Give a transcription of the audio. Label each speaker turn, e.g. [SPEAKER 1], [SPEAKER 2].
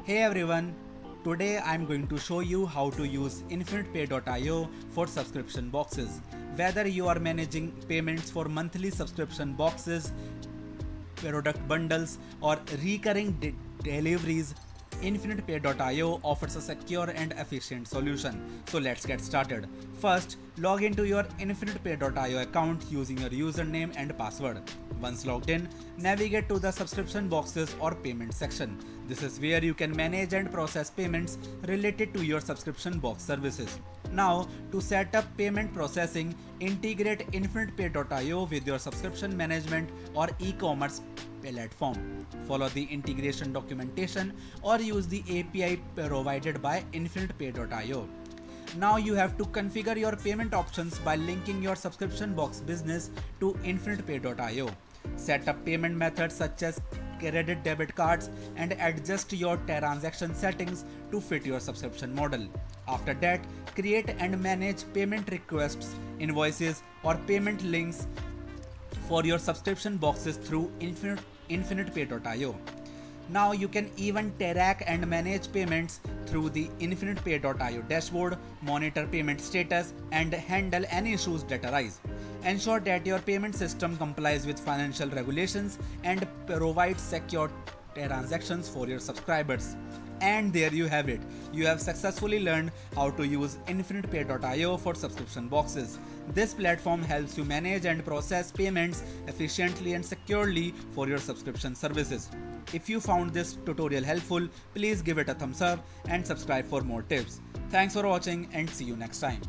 [SPEAKER 1] Hey everyone, today I'm going to show you how to use Infinitepay.io for subscription boxes. Whether you are managing payments for monthly subscription boxes, product bundles, or recurring deliveries, Infinitepay.io offers a secure and efficient solution. So let's get started. First, log into your Infinitepay.io account using your username and password. Once logged in, navigate to the subscription boxes or payment section. This is where you can manage and process payments related to your subscription box services. Now, to set up payment processing, integrate Infinitepay.io with your subscription management or e-commerce platform. Follow the integration documentation or use the API provided by Infinitepay.io. Now you have to configure your payment options by linking your subscription box business to Infinitepay.io. Set up payment methods such as credit debit cards and adjust your transaction settings to fit your subscription model. After that, create and manage payment requests, invoices, or payment links for your subscription boxes through Infinitepay.io. Now you can even track and manage payments through the Infinitepay.io dashboard, monitor payment status, and handle any issues that arise. Ensure that your payment system complies with financial regulations and provides secure transactions for your subscribers. And there you have it. You have successfully learned how to use Infinitepay.io for subscription boxes. This platform helps you manage and process payments efficiently and securely for your subscription services. If you found this tutorial helpful, please give it a thumbs up and subscribe for more tips. Thanks for watching and see you next time.